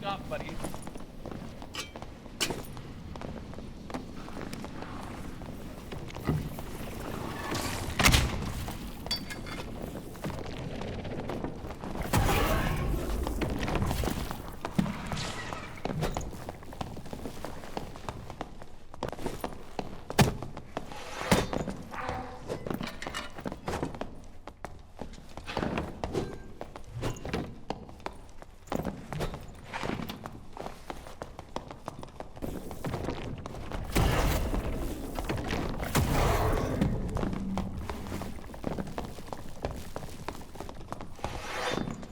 up, buddy.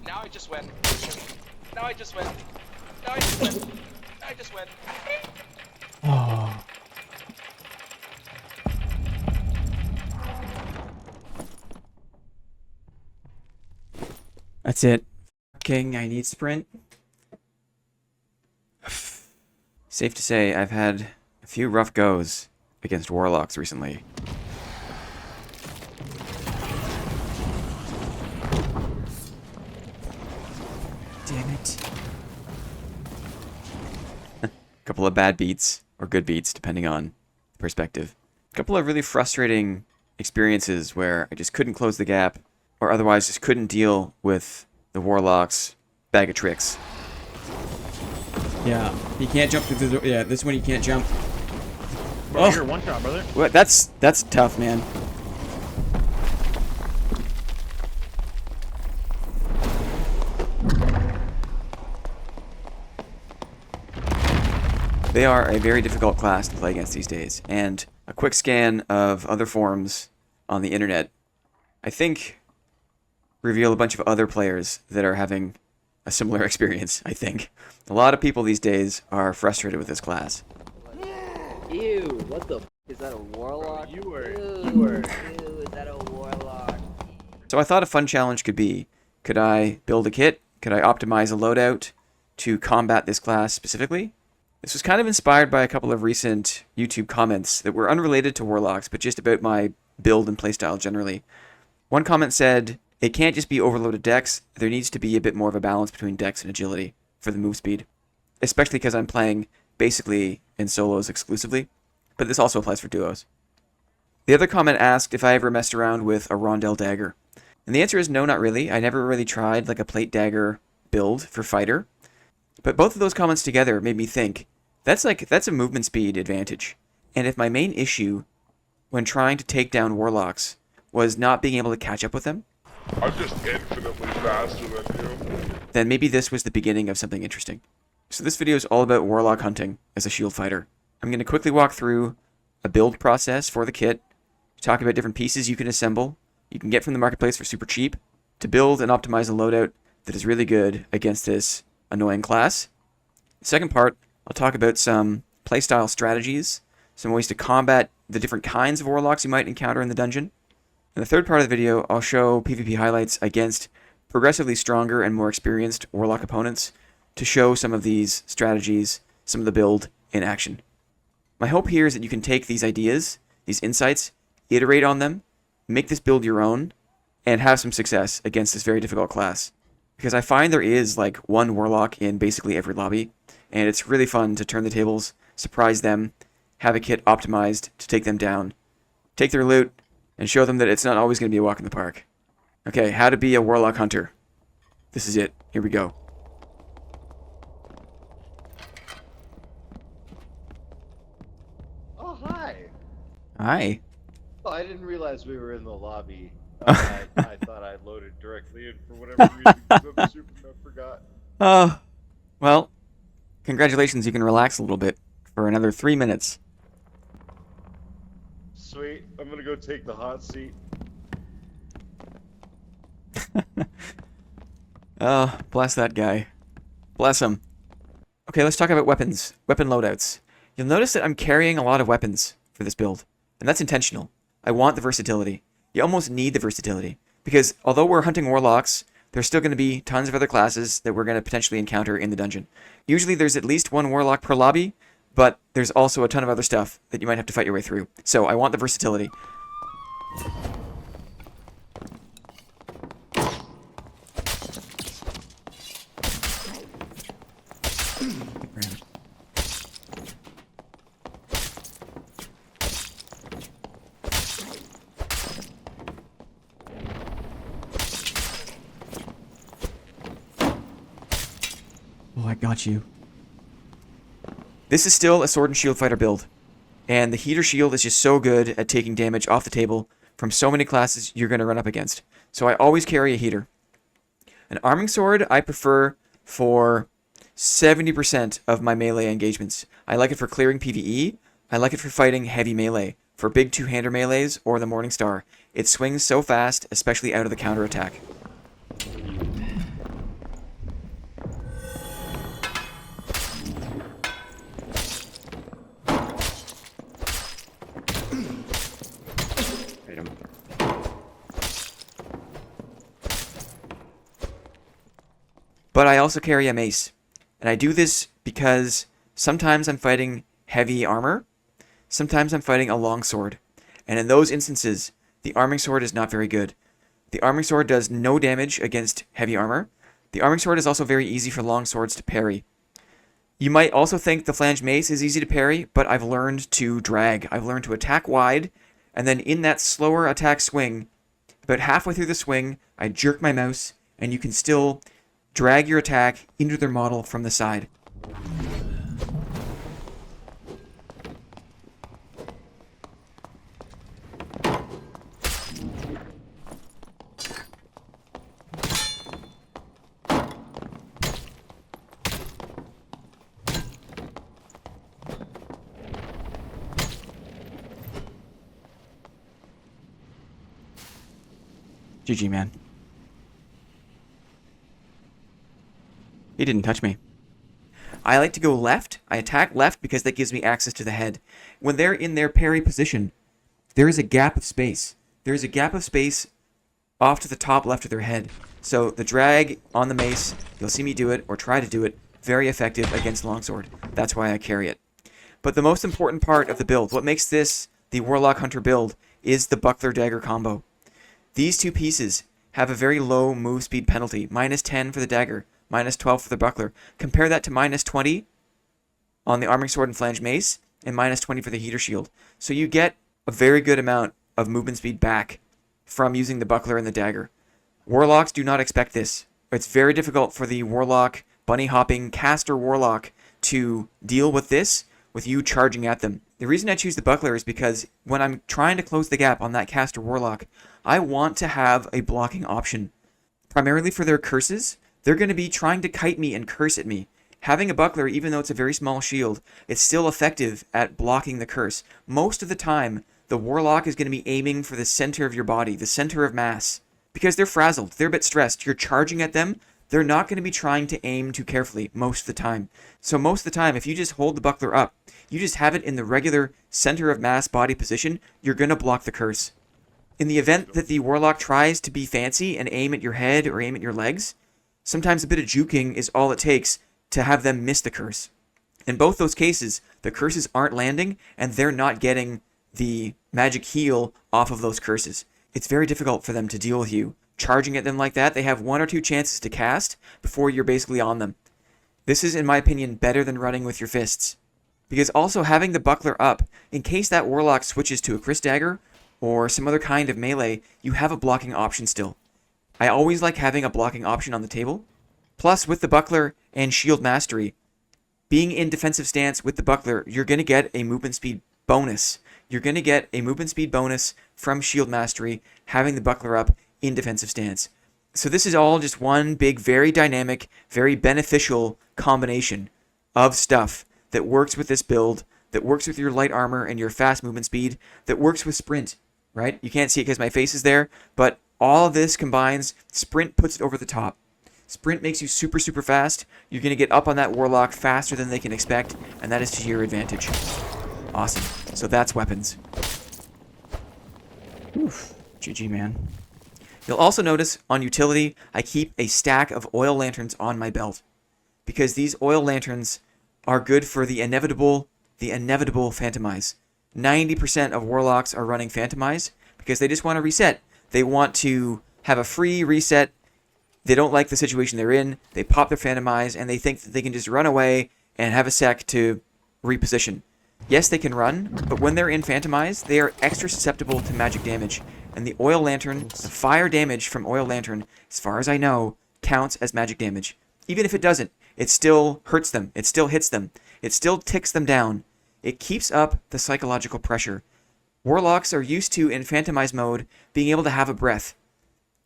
Now I just win. Now I just win. Now I just win. Now I just win. Oh. That's it. King, I need sprint. Safe to say, I've had a few rough goes against Warlocks recently. Damn it. Couple of bad beats, or good beats, depending on perspective. A couple of really frustrating experiences where I just couldn't close the gap, or otherwise just couldn't deal with the Warlocks' bag of tricks. Yeah, he can't jump through the door. Yeah, this one he can't jump. Bro, you're one shot, brother. What? That's tough, man. They are a very difficult class to play against these days, and a quick scan of other forums on the internet, I think, reveal a bunch of other players that are having a similar experience, I think. A lot of people these days are frustrated with this class. Ew, what the f is that, a warlock? You were. Ew, is that a warlock? So I thought a fun challenge could be, could I build a kit? Could I optimize a loadout to combat this class specifically? This was kind of inspired by a couple of recent YouTube comments that were unrelated to Warlocks, but just about my build and playstyle generally. One comment said, it can't just be overloaded dex, there needs to be a bit more of a balance between dex and agility for the move speed. Especially because I'm playing basically in solos exclusively, but this also applies for duos. The other comment asked if I ever messed around with a rondel dagger. And the answer is no, not really. I never really tried like a plate dagger build for fighter. But both of those comments together made me think, that's a movement speed advantage. And if my main issue when trying to take down Warlocks was not being able to catch up with them, I'm just infinitely faster than you. then maybe this was the beginning of something interesting. So this video is all about Warlock hunting as a shield fighter. I'm going to quickly walk through a build process for the kit, talk about different pieces you can assemble, you can get from the marketplace for super cheap, to build and optimize a loadout that is really good against this annoying class. The second part, I'll talk about some playstyle strategies, some ways to combat the different kinds of Warlocks you might encounter in the dungeon. In the third part of the video, I'll show PvP highlights against progressively stronger and more experienced Warlock opponents to show some of these strategies, some of the build in action. My hope here is that you can take these ideas, these insights, iterate on them, make this build your own, and have some success against this very difficult class. Because I find there is like one Warlock in basically every lobby, and it's really fun to turn the tables, surprise them, have a kit optimized to take them down, take their loot, and show them that it's not always going to be a walk in the park. Okay, how to be a Warlock hunter. This is it. Here we go. Oh, hi. Hi. Oh, I didn't realize we were in the lobby. I thought I loaded directly in for whatever reason because of the super forgot. Oh, well, congratulations. You can relax a little bit for another 3 minutes. Sweet. I'm gonna go take the hot seat. Oh, bless that guy. Bless him. Okay, let's talk about weapons. Weapon loadouts. You'll notice that I'm carrying a lot of weapons for this build, and that's intentional. I want the versatility. You almost need the versatility, because although we're hunting Warlocks, there's still going to be tons of other classes that we're going to potentially encounter in the dungeon. Usually there's at least one Warlock per lobby, but there's also a ton of other stuff that you might have to fight your way through. So I want the versatility. Oh, I got you. This is still a sword and shield fighter build. And the heater shield is just so good at taking damage off the table from so many classes you're going to run up against. So I always carry a heater. An arming sword I prefer for 70% of my melee engagements. I like it for clearing PvE. I like it for fighting heavy melee. For big two-hander melees or the Morningstar. It swings so fast, especially out of the counterattack. But I also carry a mace. And I do this because sometimes I'm fighting heavy armor. Sometimes I'm fighting a longsword. And in those instances, the arming sword is not very good. The arming sword does no damage against heavy armor. The arming sword is also very easy for longswords to parry. You might also think the flange mace is easy to parry, but I've learned to drag. I've learned to attack wide, and then in that slower attack swing, about halfway through the swing, I jerk my mouse, and you can still drag your attack into their model from the side. GG, man. He didn't touch me. I like to go left. I attack left because that gives me access to the head. When they're in their parry position, there is a gap of space. There is a gap of space off to the top left of their head. So the drag on the mace, you'll see me do it, or try to do it, very effective against longsword. That's why I carry it. But the most important part of the build, what makes this the Warlock Hunter build, is the Buckler Dagger combo. These two pieces have a very low move speed penalty, -10 for the dagger, -12 for the buckler. Compare that to -20 on the arming sword and flange mace, and -20 for the heater shield. So you get a very good amount of movement speed back from using the buckler and the dagger. Warlocks do not expect this. It's very difficult for the warlock, bunny hopping, caster warlock to deal with this with you charging at them. The reason I choose the buckler is because when I'm trying to close the gap on that caster warlock, I want to have a blocking option. Primarily for their curses, they're going to be trying to kite me and curse at me. Having a buckler, even though it's a very small shield, it's still effective at blocking the curse. Most of the time, the warlock is going to be aiming for the center of your body, the center of mass. Because they're frazzled, they're a bit stressed. You're charging at them, they're not going to be trying to aim too carefully most of the time. So most of the time, if you just hold the buckler up, you just have it in the regular center of mass body position, you're going to block the curse. In the event that the warlock tries to be fancy and aim at your head or aim at your legs, sometimes a bit of juking is all it takes to have them miss the curse. In both those cases, the curses aren't landing and they're not getting the magic heal off of those curses. It's very difficult for them to deal with you. Charging at them like that, they have 1 or 2 chances to cast before you're basically on them. This is, in my opinion, better than running with your fists. Because also having the buckler up, in case that warlock switches to a Chris dagger or some other kind of melee, you have a blocking option still. I always like having a blocking option on the table. Plus, with the buckler and shield mastery, being in defensive stance with the buckler, you're going to get a movement speed bonus. You're going to get a movement speed bonus from shield mastery having the buckler up in defensive stance. So this is all just one big, very dynamic, very beneficial combination of stuff that works with this build, that works with your light armor and your fast movement speed, that works with sprint, right? You can't see it because my face is there, but all of this combines. Sprint puts it over the top. Sprint makes you super, super fast. You're going to get up on that warlock faster than they can expect, and that is to your advantage. Awesome. So that's weapons. Oof. GG, man. You'll also notice on utility, I keep a stack of oil lanterns on my belt. Because these oil lanterns are good for the inevitable Phantomize. 90% of warlocks are running Phantomize because they just want to reset. They want to have a free reset. They don't like the situation they're in. They pop their Phantomize and they think that they can just run away and have a sec to reposition. Yes, they can run, but when they're infantomized, they are extra susceptible to magic damage. And the oil lantern, the fire damage from oil lantern, as far as I know, counts as magic damage. Even if it doesn't, it still hurts them. It still hits them. It still ticks them down. It keeps up the psychological pressure. Warlocks are used to, in Phantomized mode, being able to have a breath.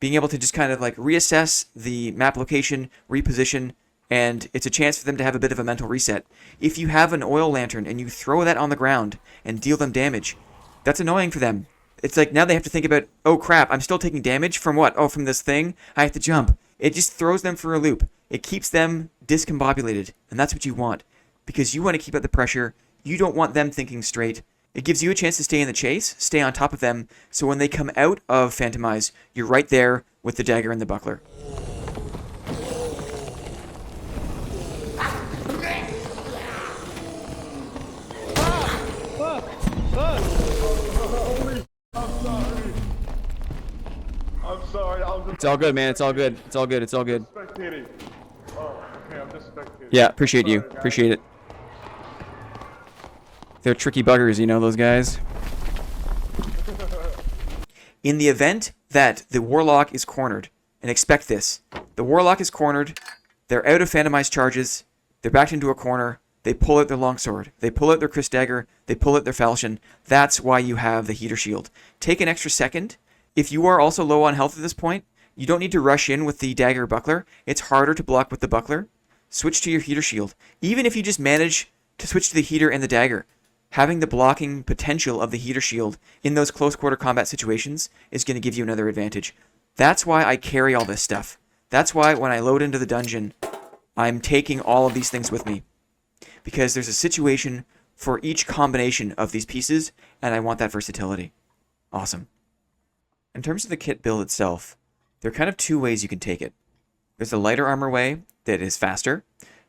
Being able to just kind of like reassess the map location, reposition, and it's a chance for them to have a bit of a mental reset. If you have an oil lantern and you throw that on the ground and deal them damage, that's annoying for them. It's like now they have to think about, oh crap, I'm still taking damage from what? Oh, from this thing? I have to jump. It just throws them for a loop. It keeps them discombobulated, and that's what you want. Because you want to keep up the pressure. You don't want them thinking straight. It gives you a chance to stay in the chase, stay on top of them, so when they come out of Phantomize, you're right there with the dagger and the buckler. I'm sorry. I was just It's all good, man. It's all good. It's all good. It's all good. spectating. Oh, okay. I'm just spectating. Yeah, appreciate you. Sorry, guys. Appreciate it. They're tricky buggers, you know, those guys. In the event that the Warlock is cornered, and expect this, the Warlock is cornered, they're out of Phantomized charges, they're backed into a corner, they pull out their longsword, they pull out their Chris Dagger, they pull out their falchion. That's why you have the heater shield. Take an extra second. If you are also low on health at this point, you don't need to rush in with the dagger or buckler. It's harder to block with the buckler. Switch to your heater shield. Even if you just manage to switch to the heater and the dagger, having the blocking potential of the heater shield in those close quarter combat situations is going to give you another advantage. That's why I carry all this stuff. That's why when I load into the dungeon, I'm taking all of these things with me. Because there's a situation for each combination of these pieces, and I want that versatility. Awesome. In terms of the kit build itself, there are kind of two ways you can take it. There's a lighter armor way that is faster.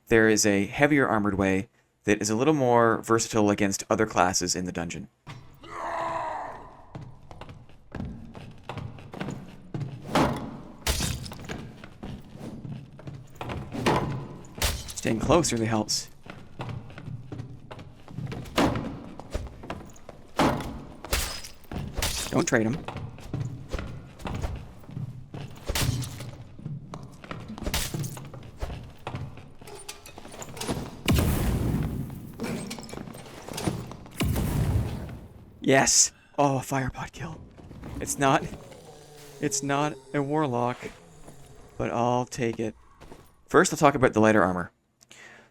There is a heavier armored way that is a little more versatile against other classes in the dungeon. Staying close really helps. Don't trade them. Yes. Oh, firepot kill. It's not a warlock, but I'll take it. First, I'll talk about the lighter armor.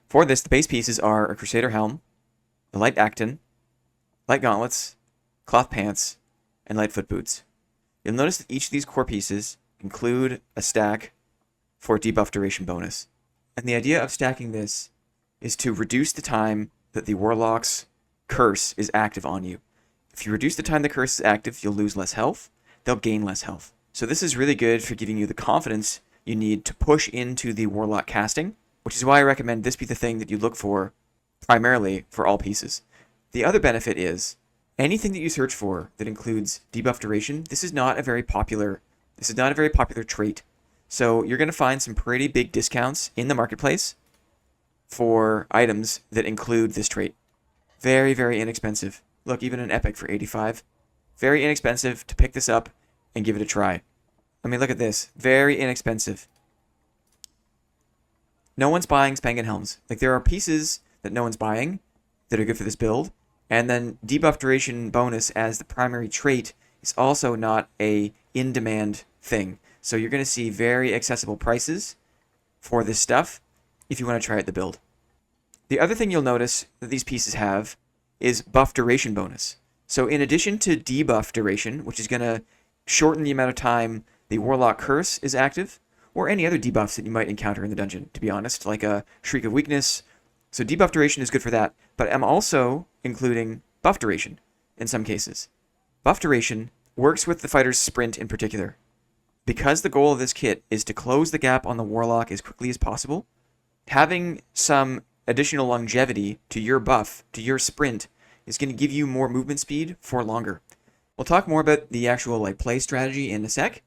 For this, the base pieces are a Crusader helm, a light acton, light gauntlets, cloth pants, and light foot boots. You'll notice that each of these core pieces include a stack for debuff duration bonus. And the idea of stacking this is to reduce the time that the Warlock's curse is active on you. If you reduce the time the curse is active, you'll lose less health. They'll gain less health. So this is really good for giving you the confidence you need to push into the Warlock casting, which is why I recommend this be the thing that you look for primarily for all pieces. The other benefit is anything that you search for that includes debuff duration, this is not a very popular trait. So you're going to find some pretty big discounts in the marketplace for items that include this trait. Very, very inexpensive. Look, even an epic for 85. Very inexpensive to pick this up and give it a try. I mean, look at this. Very inexpensive. No one's buying Spangan Helms. Like, there are pieces that no one's buying that are good for this build. And then debuff duration bonus as the primary trait is also not a in-demand thing. So you're going to see very accessible prices for this stuff if you want to try out the build. The other thing you'll notice that these pieces have is buff duration bonus. So in addition to debuff duration, which is going to shorten the amount of time the Warlock Curse is active, or any other debuffs that you might encounter in the dungeon, to be honest, like a Shriek of Weakness. So debuff duration is good for that, but I'm also including buff duration in some cases. Buff duration works with the fighter's sprint in particular. Because the goal of this kit is to close the gap on the Warlock as quickly as possible, having some additional longevity to your buff, to your sprint, is going to give you more movement speed for longer. We'll talk more about the actual play strategy in a sec,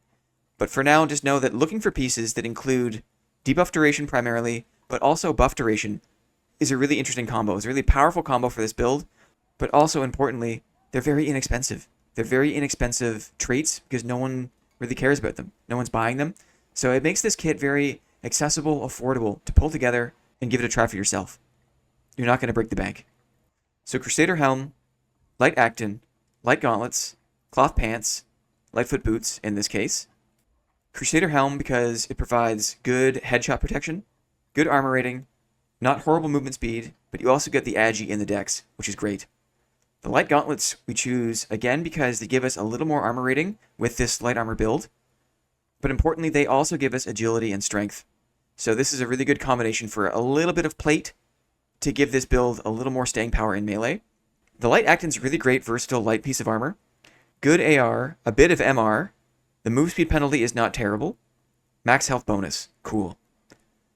but for now just know that looking for pieces that include debuff duration primarily, but also buff duration is a really interesting combo. It's a really powerful combo for this build, but also importantly, they're very inexpensive. They're very inexpensive traits because no one really cares about them. No one's buying them. So it makes this kit very accessible, affordable to pull together and give it a try for yourself. You're not going to break the bank. So Crusader Helm, Light Acton, Light Gauntlets, Cloth Pants, Lightfoot Boots in this case. Crusader Helm because it provides good headshot protection, good armor rating, not horrible movement speed, but you also get the agi in the dex, which is great. The Light Gauntlets we choose, again, because they give us a little more armor rating with this light armor build. But importantly, they also give us agility and strength. So this is a really good combination for a little bit of plate to give this build a little more staying power in melee. The Light Acton's a really great, versatile, light piece of armor. Good AR, a bit of MR. The move speed penalty is not terrible. Max health bonus. Cool.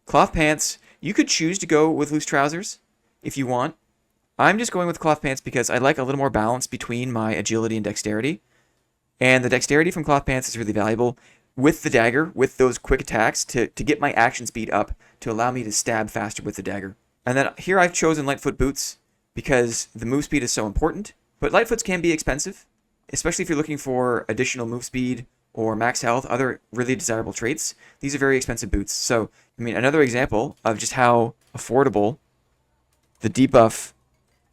Cloth Pants, you could choose to go with loose trousers if you want. I'm just going with Cloth Pants because I like a little more balance between my agility and dexterity. And the dexterity from Cloth Pants is really valuable with the dagger, with those quick attacks to get my action speed up to allow me to stab faster with the dagger. And then here I've chosen Lightfoot Boots because the move speed is so important. But Lightfoots can be expensive, especially if you're looking for additional move speed or max health, other really desirable traits. These are very expensive boots. So, I mean, another example of just how affordable the debuff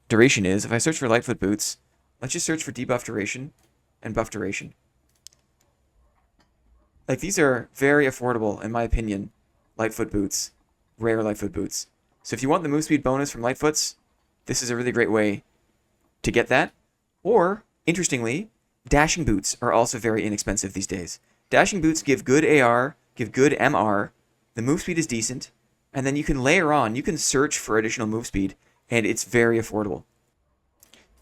duration is. If I search for Lightfoot Boots, let's just search for debuff duration and buff duration. Like, these are very affordable, in my opinion, Lightfoot Boots, rare Lightfoot Boots. So if you want the move speed bonus from Lightfoots, this is a really great way to get that. Or, interestingly, dashing boots are also very inexpensive these days. Dashing boots give good AR, give good MR, the move speed is decent, and then you can layer on, you can search for additional move speed, and it's very affordable.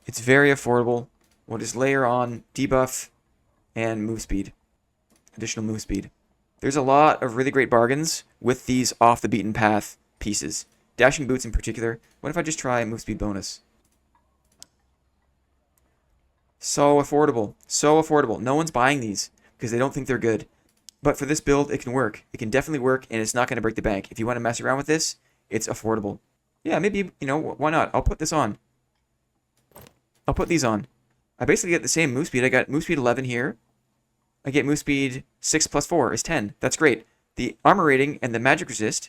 It's very affordable. We'll just layer on debuff and move speed. Additional move speed. There's a lot of really great bargains with these off the beaten path pieces. Dashing boots in particular. What if I just try move speed bonus? So affordable. So affordable. No one's buying these because they don't think they're good. But for this build, it can work. It can definitely work, and it's not going to break the bank. If you want to mess around with this, it's affordable. Yeah, maybe, you know, why not? I'll put this on. I'll put these on. I basically get the same move speed. I got move speed 11 here. I get move speed 6 plus 4 is 10. That's great. The armor rating and the magic resist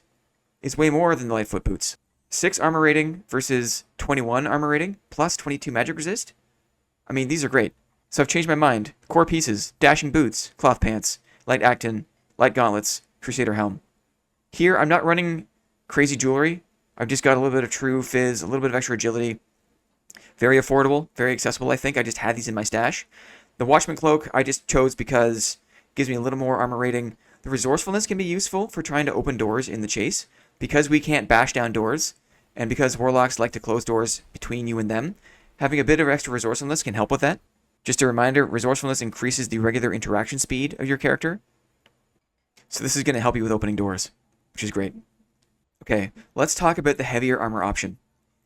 is way more than the Lightfoot Boots. 6 armor rating versus 21 armor rating plus 22 magic resist. I mean, these are great. So I've changed my mind. Core pieces, dashing boots, cloth pants, light acton, light gauntlets, crusader helm. Here, I'm not running crazy jewelry. I've just got a little bit of true fizz, a little bit of extra agility. Very affordable, very accessible, I think. I just had these in my stash. The Watchman Cloak I just chose because it gives me a little more armor rating. The resourcefulness can be useful for trying to open doors in the chase. Because we can't bash down doors, and because Warlocks like to close doors between you and them, having a bit of extra resourcefulness can help with that. Just a reminder, resourcefulness increases the regular interaction speed of your character. So this is going to help you with opening doors, which is great. Okay, let's talk about the heavier armor option.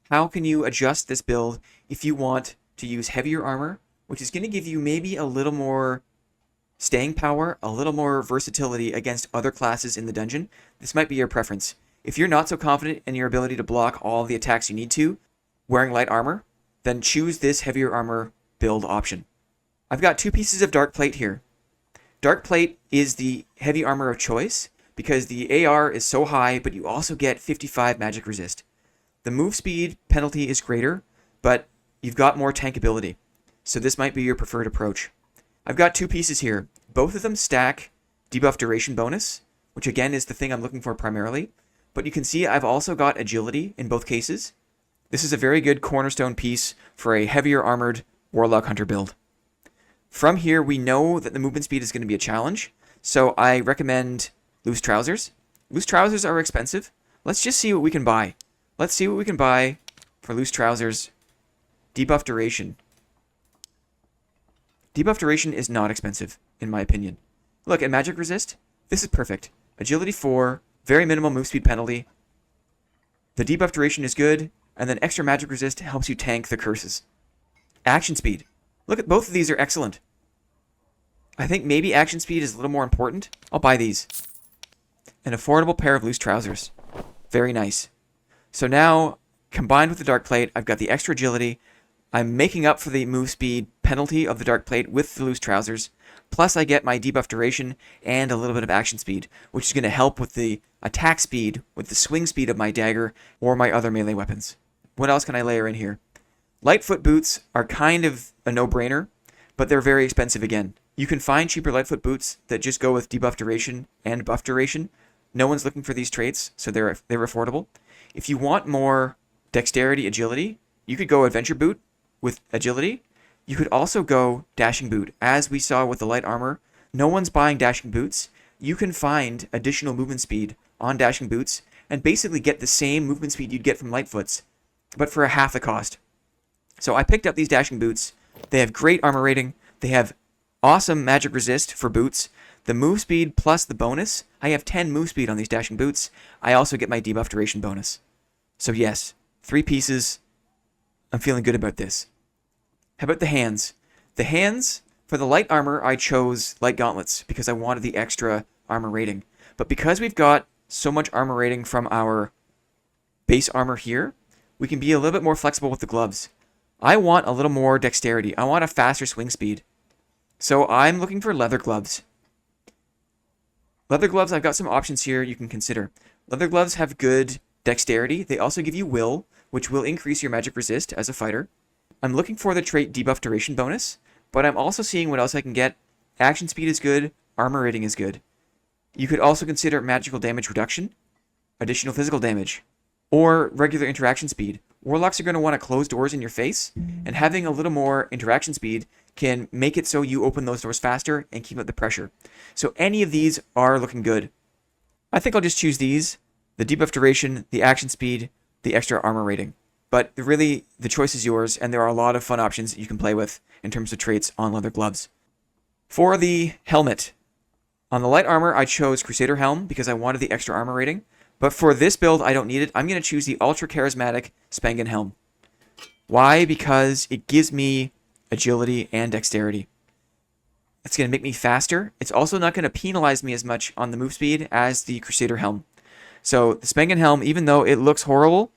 How can you adjust this build if you want to use heavier armor, which is going to give you maybe a little more staying power, a little more versatility against other classes in the dungeon? This might be your preference. If you're not so confident in your ability to block all the attacks you need to, wearing light armor, then choose this heavier armor build option. I've got 2 pieces of dark plate here. Dark plate is the heavy armor of choice because the AR is so high, but you also get 55 magic resist. The move speed penalty is greater, but you've got more tankability. So this might be your preferred approach. I've got 2 pieces here. Both of them stack debuff duration bonus, which again is the thing I'm looking for primarily. But you can see I've also got agility in both cases. This is a very good cornerstone piece for a heavier armored Warlock Hunter build. From here, we know that the movement speed is going to be a challenge, so I recommend loose trousers. Loose trousers are expensive. Let's just see what we can buy. Let's see what we can buy for loose trousers. Debuff duration. Debuff duration is not expensive, in my opinion. Look, at magic resist, this is perfect. Agility 4, very minimal move speed penalty. The debuff duration is good, and then extra magic resist helps you tank the curses. Action speed. Look at both of these are excellent. I think maybe action speed is a little more important. I'll buy these. An affordable pair of loose trousers. Very nice. So now Combined with the dark plate, I've got the extra agility. I'm making up for the move speed penalty of the dark plate with the loose trousers. Plus, I get my debuff duration and a little bit of action speed, which is going to help with the attack speed, with the swing speed of my dagger or my other melee weapons. What else can I layer in here? Lightfoot boots are kind of a no-brainer, but they're very expensive again. You can find cheaper Lightfoot boots that just go with debuff duration and buff duration. No one's looking for these traits, so they're affordable. If you want more dexterity, agility, you could go adventure boot with agility. You could also go dashing boot. As we saw with the light armor, no one's buying dashing boots. You can find additional movement speed on dashing boots and basically get the same movement speed you'd get from Lightfoots, but for a half the cost. So I picked up these dashing boots. They have great armor rating. They have awesome magic resist for boots. The move speed plus the bonus. I have 10 move speed on these dashing boots. I also get my debuff duration bonus. So yes, 3 pieces. I'm feeling good about this. How about the hands? The hands, for the light armor, I chose light gauntlets because I wanted the extra armor rating. But because we've got so much armor rating from our base armor here, we can be a little bit more flexible with the gloves. I want a little more dexterity. I want a faster swing speed. So I'm looking for leather gloves. Leather gloves, I've got some options here you can consider. Leather gloves have good dexterity. They also give you will, which will increase your magic resist as a fighter. I'm looking for the trait debuff duration bonus, but I'm also seeing what else I can get. Action speed is good. Armor rating is good. You could also consider magical damage reduction, additional physical damage, or regular interaction speed. Warlocks are going to want to close doors in your face, and having a little more interaction speed can make it so you open those doors faster and keep up the pressure. So any of these are looking good. I think I'll just choose these, the debuff duration, the action speed, the extra armor rating. But really, the choice is yours, and there are a lot of fun options that you can play with in terms of traits on leather gloves. For the helmet, on the light armor, I chose Crusader Helm because I wanted the extra armor rating. But for this build, I don't need it. I'm going to choose the Ultra Charismatic Spangen Helm. Why? Because it gives me agility and dexterity. It's going to make me faster. It's also not going to penalize me as much on the move speed as the Crusader Helm. So the Spangen Helm, even though it looks horrible,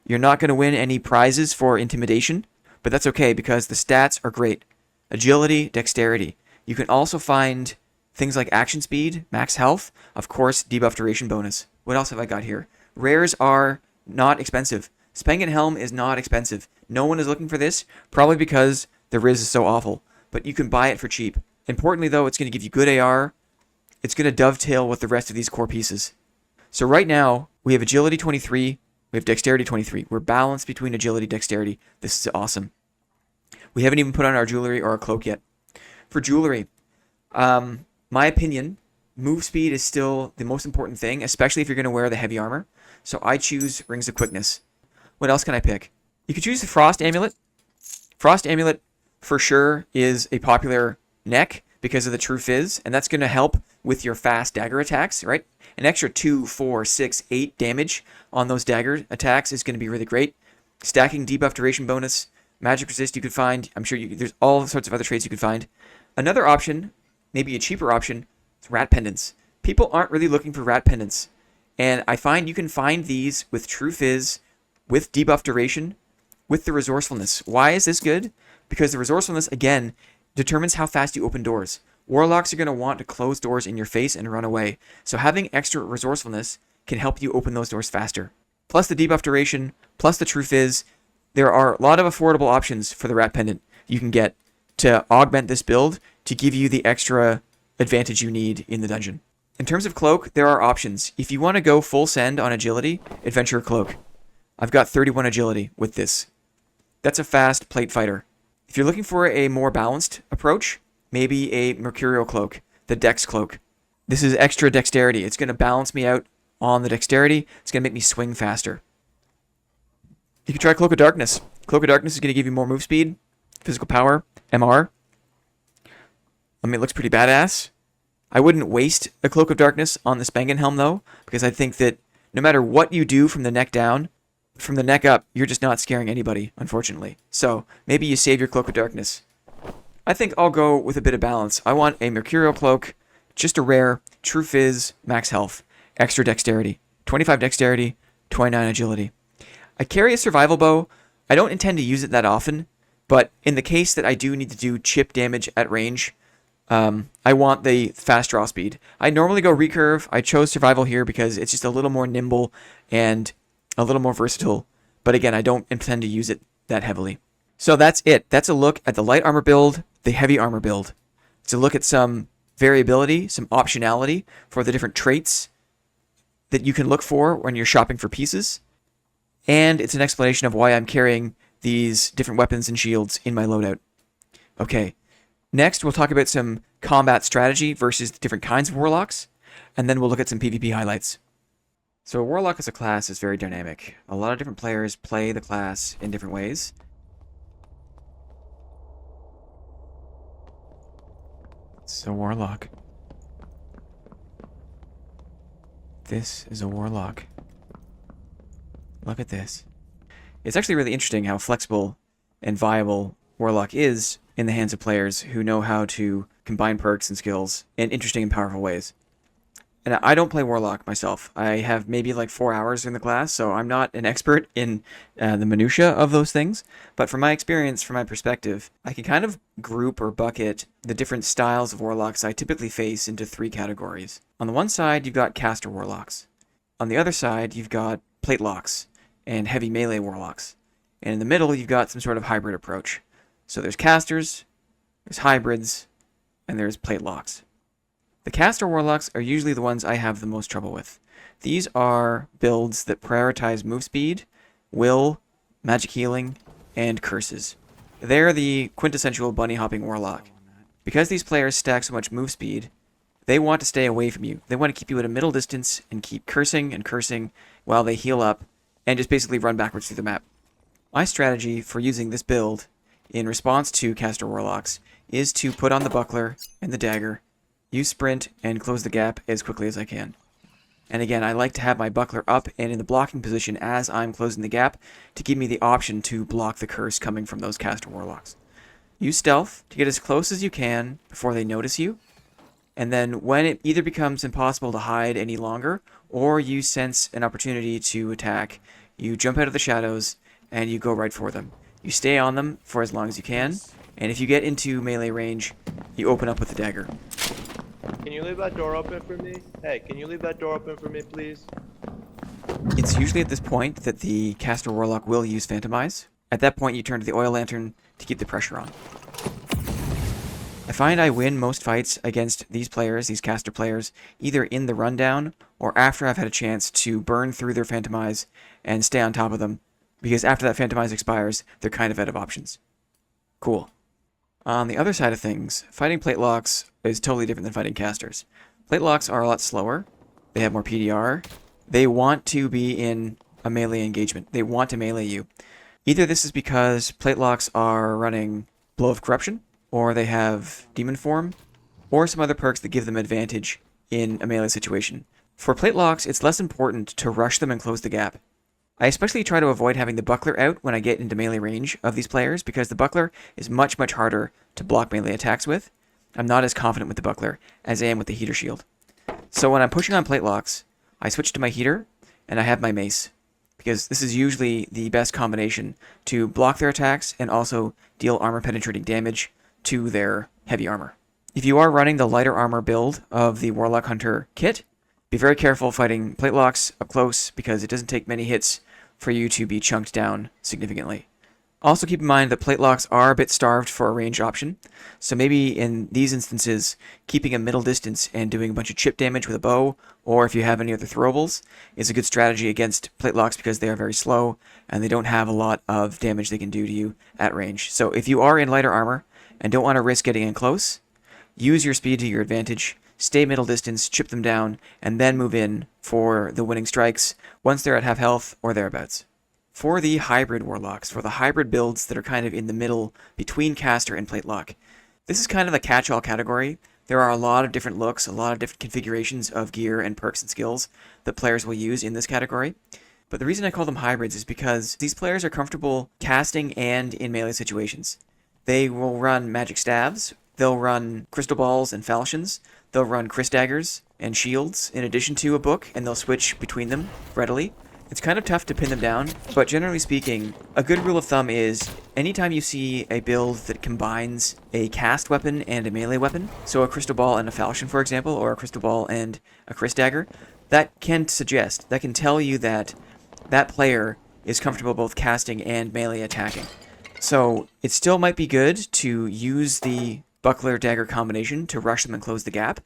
you're not going to win any prizes for intimidation, but that's okay because the stats are great. Agility, dexterity. You can also find things like action speed, max health, of course, debuff duration bonus. What else have I got here? Rares are not expensive. Spangen Helm is not expensive. No one is looking for this, probably because the Riz is so awful, but you can buy it for cheap. Importantly, though, it's going to give you good AR. It's going to dovetail with the rest of these core pieces. So right now, we have agility 23, we have dexterity 23. We're balanced between agility and dexterity. This is awesome. We haven't even put on our jewelry or our cloak yet. For jewelry, my opinion, move speed is still the most important thing, especially if you're going to wear the heavy armor. So I choose Rings of Quickness. What else can I pick? You could choose the Frost Amulet. Frost Amulet, for sure, is a popular neck because of the True Fizz, and that's going to help with your fast dagger attacks, right? An extra 2, 4, 6, 8 damage on those dagger attacks is going to be really great. Stacking debuff duration bonus, magic resist you could find. I'm sure there's all sorts of other traits you could find. Another option, maybe a cheaper option, is rat pendants. People aren't really looking for rat pendants, and I find you can find these with True Fizz, with debuff duration, with the resourcefulness. Why is this good? Because the resourcefulness, again, determines how fast you open doors. Warlocks are going to want to close doors in your face and run away, so having extra resourcefulness can help you open those doors faster. Plus the debuff duration, plus the True Fizz, there are a lot of affordable options for the Rat Pendant you can get to augment this build to give you the extra advantage you need in the dungeon. In terms of cloak, there are options. If you want to go full send on agility, Adventurer Cloak. I've got 31 agility with this. That's a fast plate fighter. If you're looking for a more balanced approach, maybe a Mercurial Cloak, the Dex Cloak. This is extra dexterity. It's going to balance me out on the dexterity. It's going to make me swing faster. You can try Cloak of Darkness. Cloak of Darkness is going to give you more move speed, physical power, MR. I mean, it looks pretty badass. I wouldn't waste a Cloak of Darkness on the Spangen Helm, though, because I think that no matter what you do from the neck down, from the neck up, you're just not scaring anybody, unfortunately. So maybe you save your Cloak of Darkness. I think I'll go with a bit of balance. I want a Mercurial Cloak, just a rare, True Fizz, max health, extra dexterity, 25 dexterity, 29 agility. I carry a survival bow. I don't intend to use it that often, but in the case that I do need to do chip damage at range, I want the fast draw speed. I normally go recurve. I chose survival here because it's just a little more nimble and a little more versatile. But again, I don't intend to use it that heavily. So that's it. That's a look at the light armor build, the heavy armor build. It's a look at some variability, some optionality for the different traits that you can look for when you're shopping for pieces. And it's an explanation of why I'm carrying these different weapons and shields in my loadout. Okay, next we'll talk about some combat strategy versus the different kinds of warlocks, and then we'll look at some PvP highlights. So a warlock as a class is very dynamic. A lot of different players play the class in different ways. It's a warlock. This is a warlock. Look at this. It's actually really interesting how flexible and viable Warlock is in the hands of players who know how to combine perks and skills in interesting and powerful ways. And I don't play Warlock myself. I have maybe like 4 hours in the class, so I'm not an expert in the minutia of those things. But from my experience, from my perspective, I can kind of group or bucket the different styles of Warlocks I typically face into 3 categories. On the one side, you've got caster Warlocks. On the other side, you've got platelocks and heavy melee Warlocks. And in the middle, you've got some sort of hybrid approach. So there's casters, there's hybrids, and there's platelocks. The caster Warlocks are usually the ones I have the most trouble with. These are builds that prioritize move speed, will, magic healing, and curses. They're the quintessential bunny hopping Warlock. Because these players stack so much move speed, they want to stay away from you. They want to keep you at a middle distance and keep cursing and cursing while they heal up and just basically run backwards through the map. My strategy for using this build in response to caster Warlocks is to put on the buckler and the dagger, use sprint, and close the gap as quickly as I can. And again, I like to have my buckler up and in the blocking position as I'm closing the gap to give me the option to block the curse coming from those caster Warlocks. Use stealth to get as close as you can before they notice you. And then when it either becomes impossible to hide any longer, or you sense an opportunity to attack, you jump out of the shadows and you go right for them. You stay on them for as long as you can, and if you get into melee range, you open up with the dagger. Can you leave that door open for me? Hey, can you leave that door open for me, please? It's usually at this point that the caster Warlock will use Phantomize. At that point, you turn to the oil lantern to keep the pressure on. I find I win most fights against these players, these caster players, either in the rundown or after I've had a chance to burn through their Phantomize and stay on top of them, because after that Phantomize expires, they're kind of out of options. Cool. On the other side of things, fighting platelocks is totally different than fighting casters. Platelocks are a lot slower, they have more PDR, they want to be in a melee engagement, they want to melee you. Either this is because platelocks are running Blow of Corruption, or they have Demon Form, or some other perks that give them advantage in a melee situation. For platelocks, it's less important to rush them and close the gap. I especially try to avoid having the buckler out when I get into melee range of these players, because the buckler is much, much harder to block melee attacks with. I'm not as confident with the buckler as I am with the heater shield. So when I'm pushing on platelocks, I switch to my heater, and I have my mace, because this is usually the best combination to block their attacks and also deal armor-penetrating damage to their heavy armor. If you are running the lighter armor build of the Warlock Hunter kit, be very careful fighting platelocks up close, because it doesn't take many hits for you to be chunked down significantly. Also keep in mind that platelocks are a bit starved for a range option, so maybe in these instances, keeping a middle distance and doing a bunch of chip damage with a bow, or if you have any other throwables, is a good strategy against platelocks, because they are very slow and they don't have a lot of damage they can do to you at range. So if you are in lighter armor and don't want to risk getting in close, use your speed to your advantage, stay middle distance, chip them down, and then move in for the winning strikes once they're at half health or thereabouts. For the hybrid Warlocks, for the hybrid builds that are kind of in the middle between caster and platelock, this is kind of a catch-all category. There are a lot of different looks, a lot of different configurations of gear and perks and skills that players will use in this category. But the reason I call them hybrids is because these players are comfortable casting and in melee situations. They will run magic staves, they'll run crystal balls and falchions, they'll run Chris daggers and shields in addition to a book, and they'll switch between them readily. It's kind of tough to pin them down, but generally speaking, a good rule of thumb is anytime you see a build that combines a cast weapon and a melee weapon, so a crystal ball and a falchion, for example, or a crystal ball and a Chris dagger, that can tell you that that player is comfortable both casting and melee attacking. So it still might be good to use the buckler dagger combination to rush them and close the gap,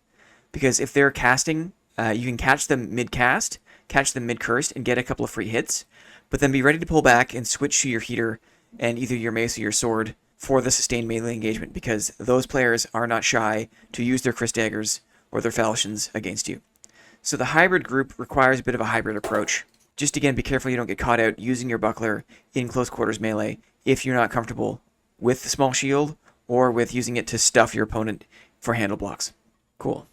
because if they're casting, you can catch them mid-cast, catch them mid-cursed, and get a couple of free hits, but then be ready to pull back and switch to your heater and either your mace or your sword for the sustained melee engagement, because those players are not shy to use their Chris daggers or their falchions against you. So the hybrid group requires a bit of a hybrid approach. Just again, be careful you don't get caught out using your buckler in close quarters melee if you're not comfortable with the small shield or with using it to stuff your opponent for handle blocks. Cool.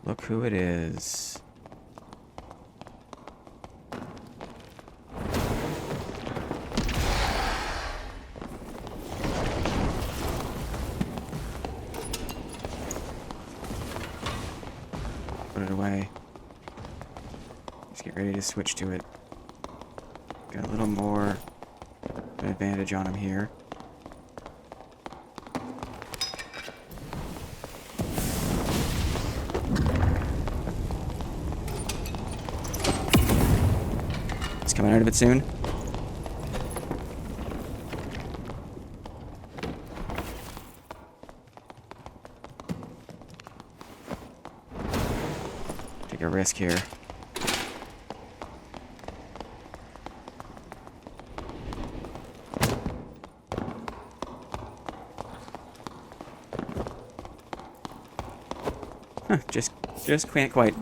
Look who it is. Put it away. Just get ready to switch to it. Got a little more of an advantage on him here. He's coming out of it soon. Take a risk here. Huh, just can't quite.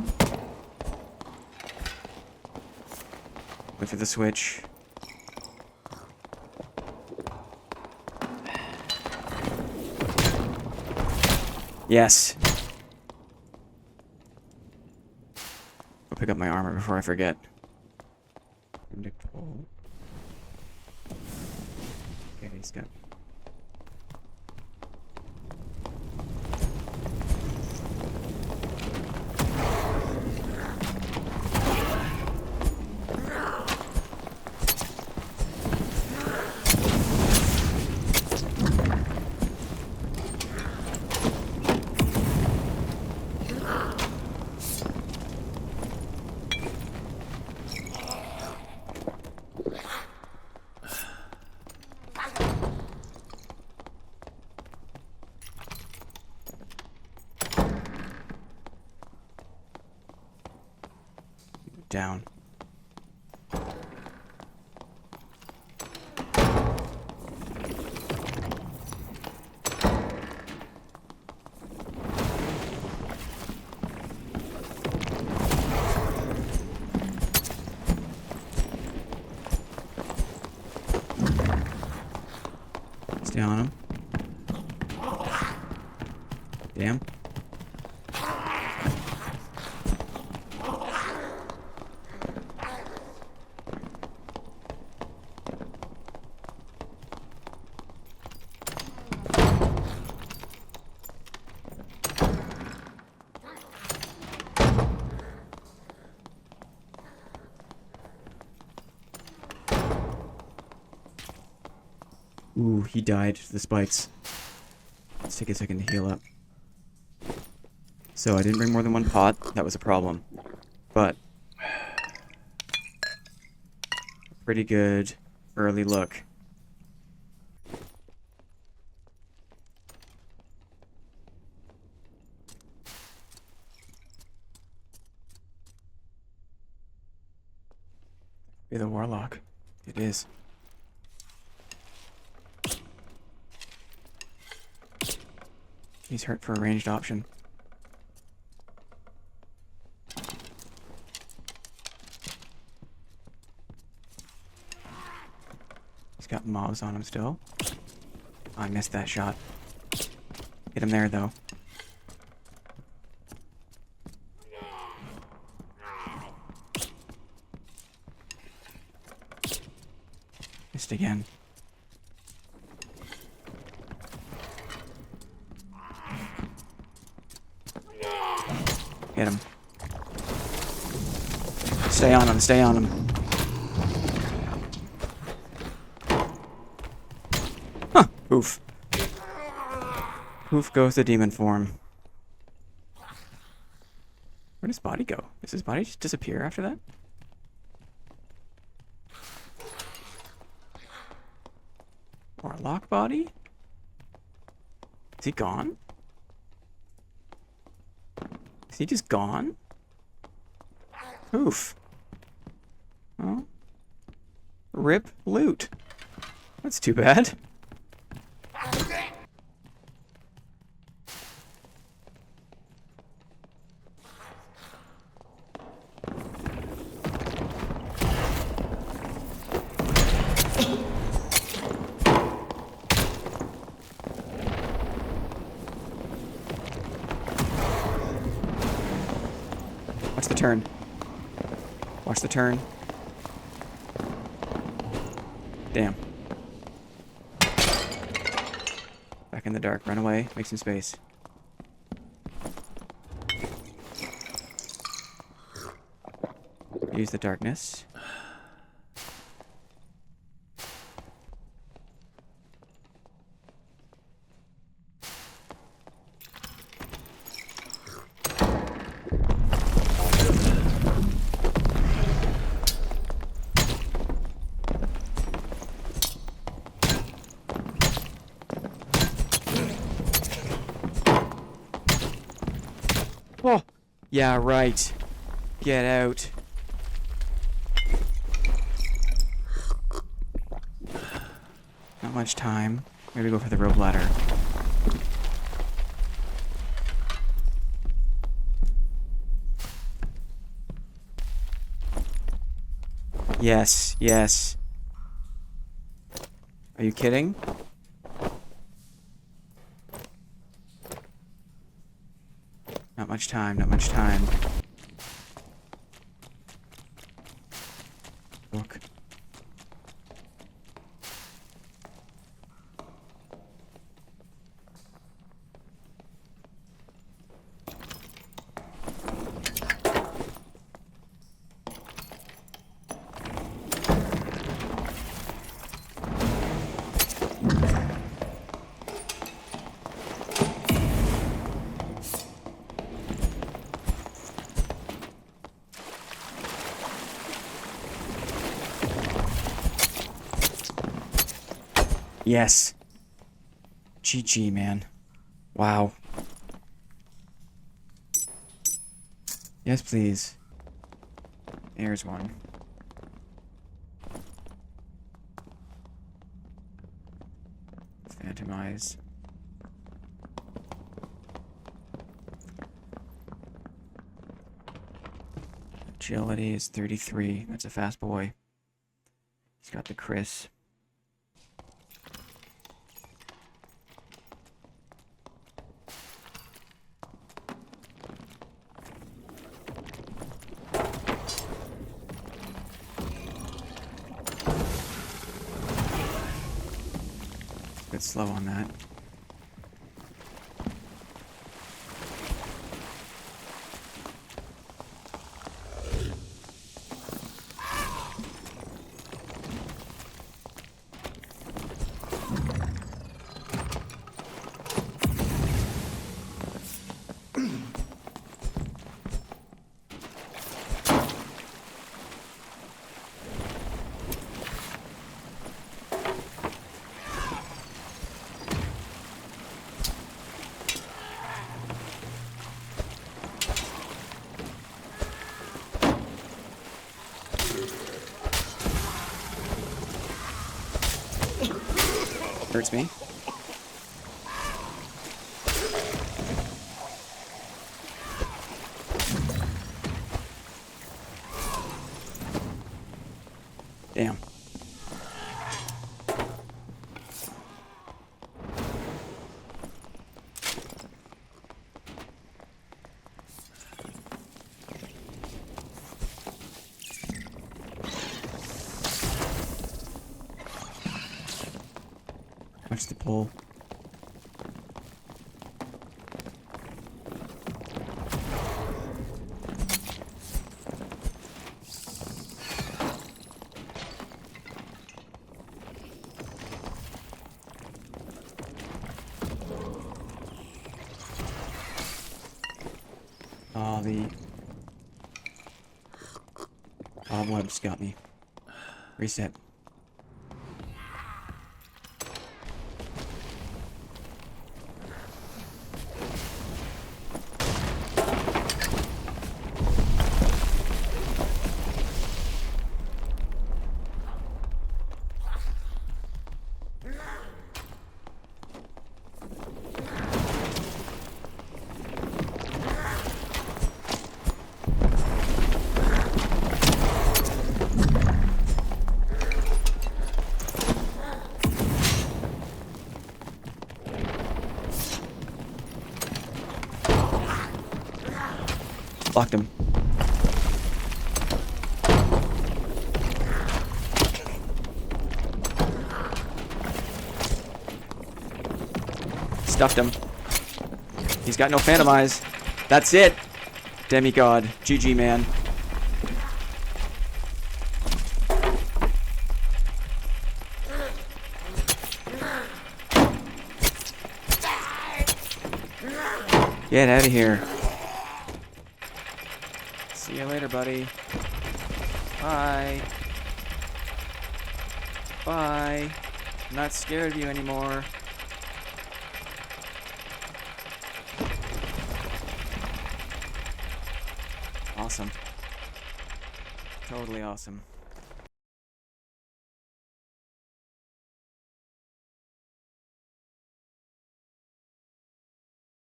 Wait for the switch. Yes. I'll pick up my armor before I forget. Okay, he's got. Down. Stay on him. Damn. Ooh, he died to the spikes. Let's take a second to heal up. So I didn't bring more than one pot. That was a problem. But pretty good early look. Be the Warlock. It is. He's hurt for a ranged option. He's got mobs on him still. Oh, I missed that shot. Get him there, though. Missed again. Get him. Stay on him, stay on him. Huh, oof. Oof goes the demon form. Where'd his body go? Does his body just disappear after that? Warlock body? Is he gone? Is he just gone? Oof. Oh. Rip loot. That's too bad. Watch the turn. Watch the turn. Damn. Back in the dark. Run away. Make some space. Use the darkness. Oh, yeah, right. Get out. Not much time. Maybe go for the rope ladder. Yes, yes. Are you kidding? Not much time, not much time. Look. Yes. GG, man. Wow. Yes, please. There's one. Phantom eyes. Agility is 33. That's a fast boy. He's got the Chris. Bit slow on that. Hurts me. Damn. Watch the pole. lobby. Webs got me. Reset. Locked him. Stuffed him. He's got no phantom eyes. That's it. Demigod. GG, man. Get out of here. See you later, buddy. Bye. Bye. I'm not scared of you anymore. Awesome. Totally awesome.